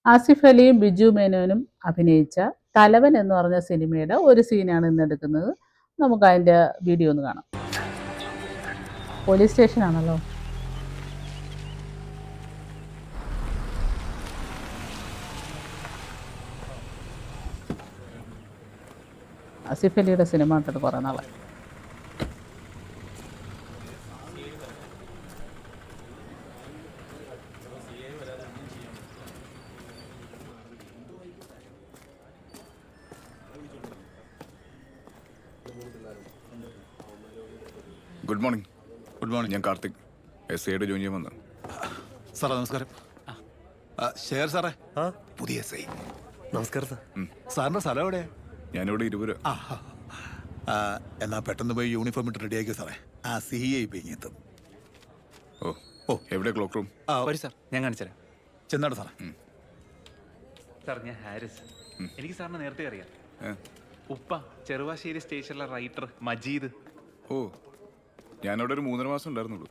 ആസിഫ് അലിയും ബിജു മേനോനും അഭിനയിച്ച തലവൻ എന്ന് പറഞ്ഞ സിനിമയുടെ ഒരു സീനാണ് ഇന്ന് എടുക്കുന്നത്. നമുക്ക് അതിൻ്റെ വീഡിയോ ഒന്ന് കാണാം. പോലീസ് സ്റ്റേഷനാണല്ലോ. ആസിഫ് അലിയുടെ സിനിമ കണ്ടിട്ട് കുറേ നാളായി. Good morning. Good morning. ഞാൻ കാർത്തിക്, SIയുടെ ജോയിൻ ചെയ്യാൻ വന്നു. സാറേ നമസ്കാരം. ഷെയർ സാറേ, പുതിയ SI. നമസ്കാരം സാർ. സാറിൻ്റെ സ്ഥലം എവിടെയാ? ഞാനിവിടെ 20 രൂപ. എന്നാ പെട്ടെന്ന് പോയി യൂണിഫോം ഇട്ട് റെഡിയാക്കിയോ സാറേ. CI ഇപ്പം ഇങ്ങെത്തും. ഓ എവിടെ ക്ലോക്ക് റൂം? വരൂ സാർ, ഞാൻ കാണിച്ചുതരാം. ചെന്നാട് സാറേ. സാർ, ഞാൻ ഹാരിസ്. എനിക്ക് സാറിനെ നേരത്തെ അറിയാം. ഉപ്പ ചെറുവാശ്ശേരി സ്റ്റേഷനിലെ റൈറ്റർ മജീദ്. ഓ ഞാനവിടെ ഒരു 3.5 മാസം ഉണ്ടായിരുന്നുള്ളൂ.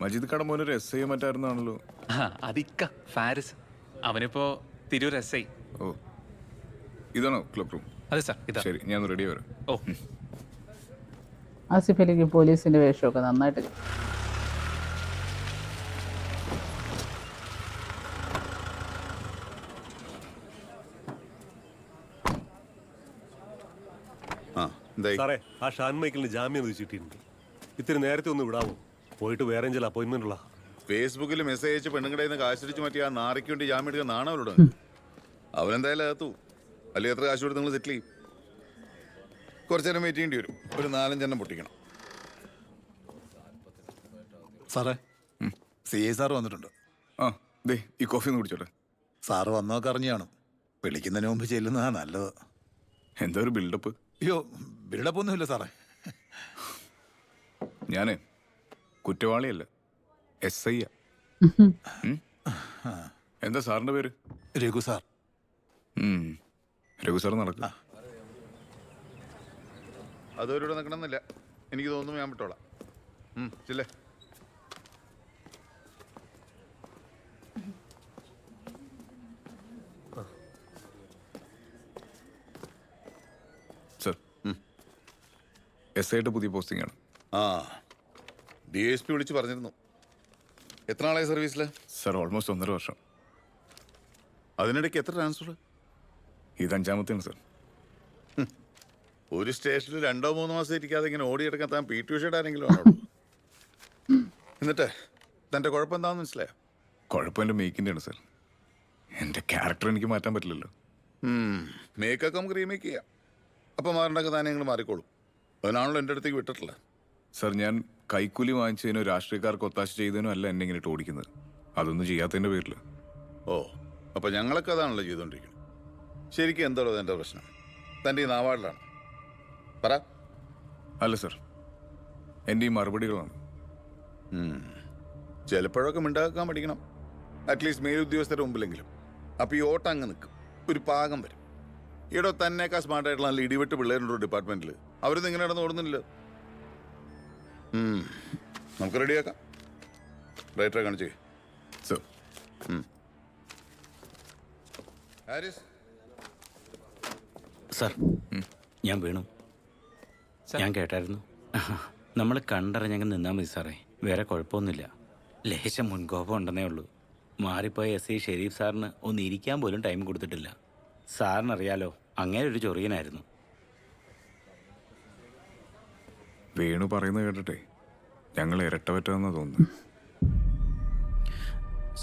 മജീദ് കടമോനൊരു SI മറ്റായിരുന്നാണല്ലോ. അതിക്ക ഫാരിസ്, അവനിപ്പോ തിരൂർ SI. ഓ ഇതാണോ ക്ലോക്ക് റൂം? അതെ സാർ, ഇതാ. ശരി, ഞാൻ റെഡി വരാം. ഓ ആസിഫ് അലിക്ക് പോലീസിൻ്റെ വേഷമൊക്കെ നന്നായിട്ട് കിട്ടും. സാറേ, ആ ഷാൻ മൈക്കിളിന് ജാമ്യം വിധിച്ചിട്ടുണ്ട്. ഇത്തിരി നേരത്തെ ഒന്ന് വിടാമോ? പോയിട്ട് വേറെ ചില അപ്പോയിന്റ്മെന്റ് ഉള്ള. ഫേസ്ബുക്കിൽ മെസ്സേജ് അയച്ച് പെണ്ണുങ്ങളുടെ നിന്ന് കാശടിച്ച് മാറ്റി ആ നാറിക്ക് വേണ്ടി ജാമ്യം എടുക്കാൻ നാണവരോട്. അവനെന്തായാലും അകത്തു. അല്ലെങ്കിൽ എത്ര കാശ് കൊടുത്ത് നിങ്ങൾ സെറ്റിൽ ചെയ്യും? കുറച്ചു നേരം വെയിറ്റ് ചെയ്യേണ്ടി വരും. ഒരു 4-5 പൊട്ടിക്കണം. സാറേ, CI സാറ് വന്നിട്ടുണ്ട്. ദേ ഈ കോഫി ഒന്ന് കുടിച്ചോട്ടെ. സാറ് വന്നൊക്കെ അറിഞ്ഞു കാണും. വിളിക്കുന്നതിന് മുമ്പ് ചെല്ലുന്നതാ നല്ലത്. എന്താ ഒരു ബിൽഡപ്പ്? അയ്യോ, ബിൽഡപ്പ് ഒന്നുമില്ല സാറേ. ഞാനേ കുറ്റവാളിയല്ല, SI. എന്താ സാറിന്റെ പേര്? രഘു സാർ. രഘു സാർ നടക്കുക. അതൊരു നിൽക്കണമെന്നില്ല. എനിക്ക് തോന്നുന്നു ഞാൻ വിട്ടോളാം. ചെല്ലേ. സർ, SIയുടെ പുതിയ പോസ്റ്റിംഗ് ആണ്. DSP വിളിച്ച് പറഞ്ഞിരുന്നു. എത്ര നാളായി സർവീസിൽ? സർ, ഓൾമോസ്റ്റ് 1.5 വർഷം. അതിനിടയ്ക്ക് എത്ര ട്രാൻസ്ഫർ? ഇത് 5ാമത്തെയാണ് സർ. ഒരു സ്റ്റേഷനിൽ 2-3 മാസം ഇരിക്കാതെ ഇങ്ങനെ ഓടിയെടുക്കാൻ താൻ PT ഉഷയുടെ ആരെങ്കിലും ആണോ? എന്നിട്ട് തൻ്റെ കുഴപ്പം എന്താണെന്ന് മനസ്സിലായോ? കുഴപ്പം എൻ്റെ മേക്കിൻ്റെയാണ് സർ. എൻ്റെ ക്യാരക്ടർ എനിക്ക് മാറ്റാൻ പറ്റില്ലല്ലോ. മേക്കൊക്കെ നമുക്ക് റീമേക്ക് ചെയ്യാം. അപ്പം മാറേണ്ടൊക്കെ താനെ നിങ്ങൾ മാറിക്കോളും. അതിനാണല്ലോ എൻ്റെ അടുത്തേക്ക് വിട്ടിട്ടില്ല. സർ, ഞാൻ കൈക്കൂലി വാങ്ങിച്ചതിനോ രാഷ്ട്രീയക്കാർക്ക് ഒത്താശ ചെയ്തതിനോ അല്ല എന്നെ ഇങ്ങനെ ഓടിക്കുന്നത്. അതൊന്നും ചെയ്യാത്തതിൻ്റെ പേരിൽ. ഓ, അപ്പം ഞങ്ങളൊക്കെ അതാണല്ലോ ചെയ്തുകൊണ്ടിരിക്കുന്നത്. ശരിക്കും എന്താണോ എൻ്റെ പ്രശ്നം? തൻ്റെ ഈ നാവാടിലാണ് പറ. അല്ല സർ, എൻ്റെ ഈ മറുപടികളാണ്. ചിലപ്പോഴൊക്കെ മിണ്ടാക്കാൻ പഠിക്കണം. അറ്റ്ലീസ്റ്റ് മേലുദ്യോഗസ്ഥരുടെ മുമ്പിലെങ്കിലും. അപ്പോൾ ഈ ഓട്ടം അങ്ങ് നിൽക്കും, ഒരു പാകം വരും. ഈടോ തന്നെയൊക്കെ സ്മാർട്ടായിട്ടുള്ള നല്ല ഇടിവെട്ട് പിള്ളേരുണ്ടോ ഡിപ്പാർട്ട്മെൻറ്റിൽ? അവരൊന്നും ഇങ്ങനെ നടന്ന് ഓടുന്നില്ലല്ലോ. നമുക്ക് റെഡിയാക്കാം. റൈറ്ററെ കാണിച്ചേ. സർ. ഹാരിസ് സാർ, ഞാൻ വീണു. ഞാൻ കേട്ടായിരുന്നു. നമ്മൾ കണ്ടറിഞ്ഞങ്ങ് നിന്നാൽ മതി സാറേ, വേറെ കുഴപ്പമൊന്നുമില്ല. ലേശം മുൻകോപം ഉണ്ടെന്നേ ഉള്ളൂ. മാറിപ്പോയ SI ഷെരീഫ് സാറിന് ഒന്ന് ഇരിക്കാൻ പോലും ടൈം കൊടുത്തിട്ടില്ല. സാറിനറിയാലോ, അങ്ങനെ ഒരു ചൊറിയനായിരുന്നു. വേണു പറയുന്നത് കേട്ടിട്ടെ ഞങ്ങൾ ഇരട്ടപറ്റാന്നാ തോന്നുന്നു.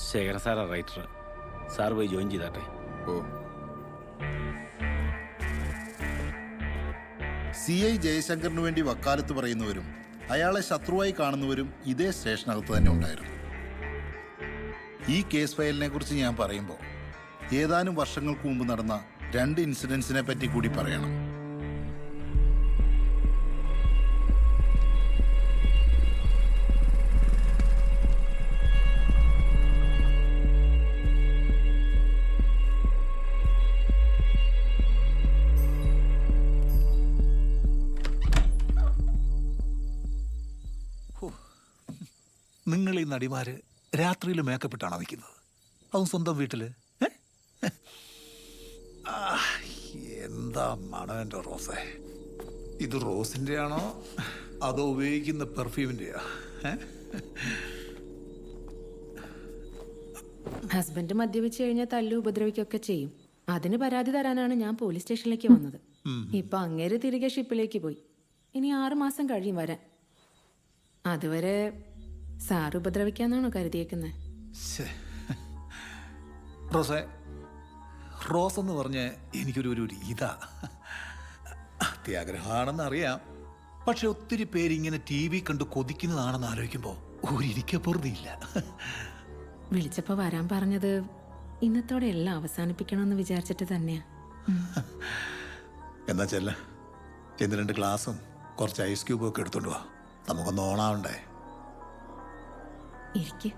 ശേഖരൻ സാറാ റൈറ്റർ. സാർ പോയി ജോയിൻ ചെയ്താട്ടെ. ഓ. CI ജയശങ്കറിന് വേണ്ടി വക്കാലത്ത് പറയുന്നവരും അയാളെ ശത്രുവായി കാണുന്നവരും ഇതേ സ്റ്റേഷനകത്ത് തന്നെ ഉണ്ടായിരുന്നു. ഈ കേസ് ഫയലിനെ കുറിച്ച് ഞാൻ പറയുമ്പോൾ ഏതാനും വർഷങ്ങൾക്ക് മുമ്പ് നടന്ന 2 ഇൻസിഡൻസിനെ പറ്റി കൂടി പറയണം. നിങ്ങൾ ഈ നടിമാര് രാത്രിയിൽ മേക്കപ്പ് ഇട്ടാണോ നിൽക്കുന്നത്? അതും സ്വന്തം വീട്ടിൽ. എന്താ മണം എൻ്റെ റോസേ? ഇത് റോസിൻ്റെ ആണോ അതോ ഉപയോഗിക്കുന്ന പെർഫ്യൂമിൻ്റെയാ? ഹസ്ബൻഡ് മദ്യപിച്ച് കഴിഞ്ഞാൽ തല്ലു ഉപദ്രവിക്കൊക്കെ ചെയ്യും. അതിന് പരാതി തരാനാണ് ഞാൻ പോലീസ് സ്റ്റേഷനിലേക്ക് വന്നത്. ഇപ്പൊ അങ്ങേര് തിരികെ ഷിപ്പിലേക്ക് പോയി. ഇനി 6 മാസം കഴിയും വരാൻ. അതുവരെ സാറ് ഉപദ്രവിക്കാന്നാണോ കരുതിയേക്കുന്നത്? റോസേ, റോസ് എന്ന് പറഞ്ഞ് എനിക്കൊരു ഇതാ അത്യാഗ്രഹമാണെന്ന് അറിയാം. പക്ഷെ ഒത്തിരി പേരിങ്ങനെ TV കണ്ട് കൊതിക്കുന്നതാണെന്ന് ആലോചിക്കുമ്പോൾ ഒരിക്കപ്പുറതിയില്ല. വിളിച്ചപ്പോ വരാൻ പറഞ്ഞത് ഇന്നത്തോടെ എല്ലാം അവസാനിപ്പിക്കണമെന്ന് വിചാരിച്ചിട്ട് തന്നെയാ. എന്നാ ചെല്ല, ചെന്ന് 2 ഗ്ലാസും കുറച്ച് ഐസ് ക്യൂബും ഒക്കെ എടുത്തോണ്ട് വാ. നമുക്കൊന്ന് ഓണാവണ്ടേ? ഇരിക്ക്.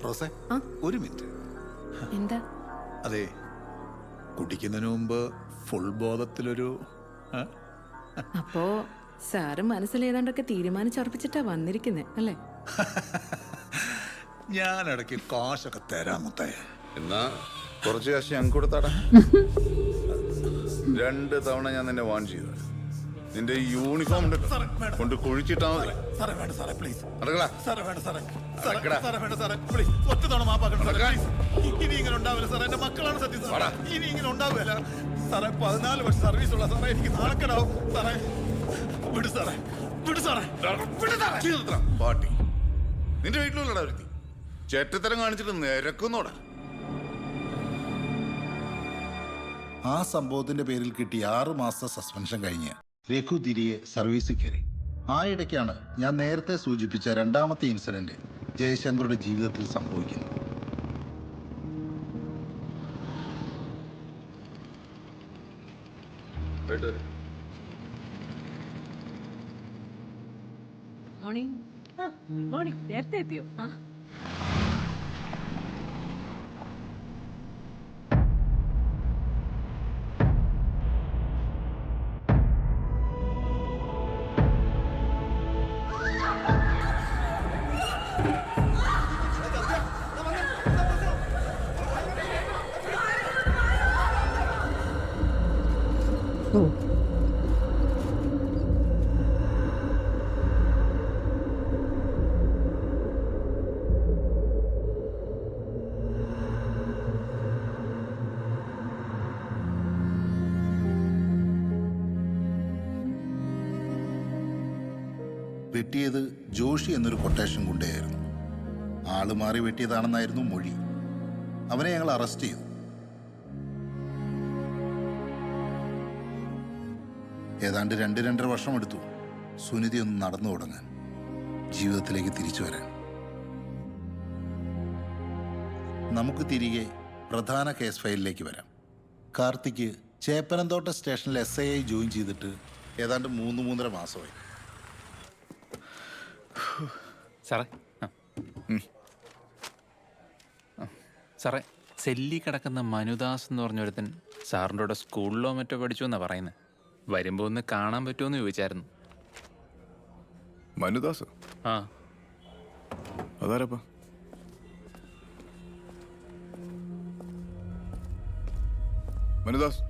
റോസേ, ഒരു മിനിറ്റ്. എന്താ? അതെ, കുടിക്കുന്നതിന് മുമ്പ് ഫുൾ ബോധത്തിലൊരു അപ്പോ സാറ് മനസ്സിൽ ഏതാണ്ടൊക്കെ തീരുമാനിച്ചുറപ്പിച്ചിട്ടാ വന്നിരിക്കുന്നേ അല്ലേ? ഞാൻ ഇടയ്ക്ക് കാശൊക്കെ തരാൻ മുത്തേ. എന്നാ കുറച്ച് കാശ് ഞങ്ങൾക്ക് കൊടുത്താടാ. 2 തവണ ഞാൻ നിന്നെ വാൺ ചെയ്തു. നിന്റെ ഈ യൂണിഫോം കൊണ്ട് കുഴിച്ചിട്ടാ മതി. സാറേ വേണ്ട സാറേ, പ്ലീസ്. നടക്കടാ. സാറേ വേണ്ട സാറേ. നടക്കടാ. സാറേ വേണ്ട സാറേ, പ്ലീസ്. ഒറ്റ തവണ മാപ്പാക്കണം സാറേ. ഇനി ഇങ്ങനെ ഉണ്ടാവില്ല സാറേ. എന്റെ മക്കളാണ് സത്യം സാറേ. ഇനി ഇങ്ങനെ ഉണ്ടാവില്ല സാറേ. 14 വർഷം സർവീസ് ഉള്ള സാറേ. എനിക്ക് നാണക്കേടാവും സാറേ. വിട് സാറേ, വിട് സാറേ, വിട് സാറേ. പാട്ടി നിന്റെ വീട്ടിലുള്ളടാ ഒരുത്തി. ചേറ്റത്തരം കാണിച്ചിട്ട് നിരക്കുന്നോടാ. ആ സംഭവത്തിന്റെ പേരിൽ കിട്ടിയ 6 മാസത്തെ സസ്പെൻഷൻ കഴിഞ്ഞ് രഘു തിരികെ സർവീസിൽ കയറി. ആ ഇടയ്ക്കാണ് ഞാൻ നേരത്തെ സൂചിപ്പിച്ച 2ാമത്തെ ഇൻസിഡന്റ് ജയശങ്കറുടെ ജീവിതത്തിൽ സംഭവിക്കുന്നത്. നേരത്തെ എത്തിയോ? വെട്ടിയത് ജോഷി എന്നൊരു കൊട്ടേഷൻ ഗുണ്ടയായിരുന്നു. ആള് മാറി വെട്ടിയതാണെന്നായിരുന്നു മൊഴി. അവനെ ഞങ്ങൾ അറസ്റ്റ് ചെയ്തു. ഏതാണ്ട് 2-2.5 വർഷം എടുത്തു സുനിധി ഒന്ന് നടന്നു തുടങ്ങാൻ, ജീവിതത്തിലേക്ക് തിരിച്ചു വരാൻ. നമുക്ക് തിരികെ പ്രധാന കേസ് ഫയലിലേക്ക് വരാം. കാർത്തിക്ക് ചേപ്പനന്തോട്ട സ്റ്റേഷനിൽ SI ആയി ജോയിൻ ചെയ്തിട്ട് ഏതാണ്ട് 3-3.5 മാസമായി. സാറേ, സാറേ, സെല്ലി കിടക്കുന്ന മനുദാസ് എന്ന് പറഞ്ഞൊരുത്തൻ സാറിൻ്റെ കൂടെ സ്കൂളിലോ മറ്റോ പഠിച്ചു എന്നാ പറയുന്നത്. വരുമ്പോൾ ഒന്ന് കാണാൻ പറ്റുമെന്ന് ചോദിച്ചായിരുന്നു. മനുദാസ്? ആ, അതാരപ്പാ? മനുദാസ്,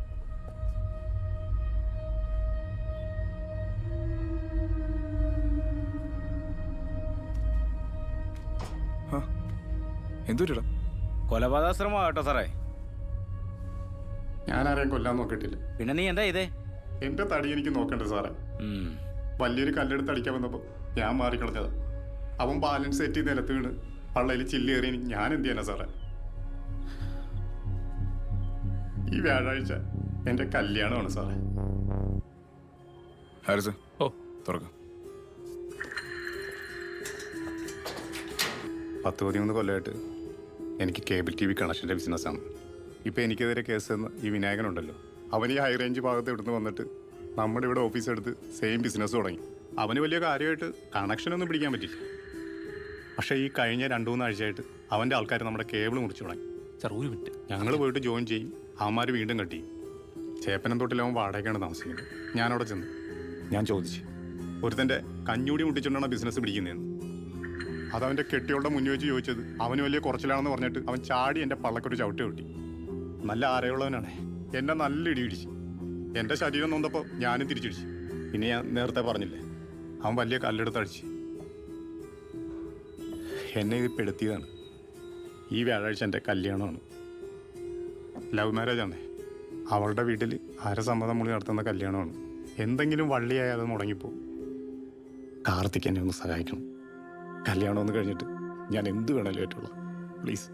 എന്തൊരുടാ? കൊലപാതകശ്രമം കേട്ടോ സാറേ. ഞാനാരെയും കൊല്ലാൻ നോക്കിയിട്ടില്ല. പിന്നെ നീ എന്താ ഇതേ? എന്റെ തടി എനിക്ക് നോക്കണ്ട സാറേ. വലിയൊരു കല്ലെടുത്ത് അടിക്കാൻ വന്നപ്പോൾ ഞാൻ മാറിക്കളഞ്ഞതാ. അവൻ ബാലൻസ് സെറ്റ് ചെയ്ത് നിലത്ത് വീണ് പള്ളയിൽ ചില്ലേറി. ഞാൻ എന്ത് ചെയ്യാനാ സാറേ? ഈ വ്യാഴാഴ്ച എന്റെ കല്യാണമാണ് സാറേ. ഹാരിസ്, ഓ തുറക്കാം. 10-13 കൊല്ലമായിട്ട് എനിക്ക് കേബിൾ TV കണക്ഷൻ്റെ ബിസിനസ്സാണ്. ഇപ്പോൾ എനിക്കെതിരെ കേസ് തന്ന ഈ വിനായകനുണ്ടല്ലോ, അവൻ ഈ ഹൈ റേഞ്ച് ഭാഗത്ത് ഇവിടുന്ന് വന്നിട്ട് നമ്മുടെ ഇവിടെ ഓഫീസ് എടുത്ത് സെയിം ബിസിനസ് തുടങ്ങി. അവന് വലിയ കാര്യമായിട്ട് കണക്ഷനൊന്നും പിടിക്കാൻ പറ്റില്ല. പക്ഷേ ഈ കഴിഞ്ഞ 2-3 ആഴ്ചയായിട്ട് അവൻ്റെ ആൾക്കാർ നമ്മുടെ കേബിൾ മുറിച്ചു തുടങ്ങി. സാർ ഒരു മിനിറ്റ്. ഞങ്ങൾ പോയിട്ട് ജോയിൻ ചെയ്യും, അവന്മാർ വീണ്ടും കട്ടി. ചേപ്പനന്തോട്ടിൽ അവൻ വാടകയ്ക്കാണ് താമസിക്കുന്നത്. ഞാനവിടെ ചെന്നു ഞാൻ ചോദിച്ചു, ഒരുത്തൻ്റെ കഞ്ഞൂടി മുട്ടിച്ചുകൊണ്ടാണ് ബിസിനസ് പിടിക്കുന്നതെന്ന്. അതവൻ്റെ കെട്ടിയോളുടെ മുന്നിൽ വെച്ച് ചോദിച്ചത് അവന് വലിയ കുറച്ചിലാണെന്ന് പറഞ്ഞിട്ട് അവൻ ചാടി എൻ്റെ പള്ളക്കൊരു ചവിട്ടി കിട്ടി. നല്ല ആരയുള്ളവനാണ്. എന്നെ നല്ല ഇടി ഇടിച്ച്. എൻ്റെ ശരീരം നൊന്നപ്പോൾ ഞാനും തിരിച്ചിടിച്ച്. പിന്നെ ഞാൻ നേരത്തെ പറഞ്ഞില്ലേ, അവൻ വലിയ കല്ലെടുത്തടിച്ച് എന്നെ ഇത് പെടുത്തിയതാണ്. ഈ വ്യാഴാഴ്ച എൻ്റെ കല്യാണമാണ്. ലവ് മാരേജാണ്. അവളുടെ വീട്ടിൽ സമ്മതം മൂലം നടത്തുന്ന കല്യാണമാണ്. എന്തെങ്കിലും വള്ളിയായി അത് മുടങ്ങിപ്പോ. കാർത്തിക് എന്നെ ഒന്ന് സഹായിക്കണം. കല്യാണം ഒന്ന് കഴിഞ്ഞിട്ട് ഞാൻ എന്ത് വേണമല്ലോ ഏറ്റുള്ളൂ. പ്ലീസ്.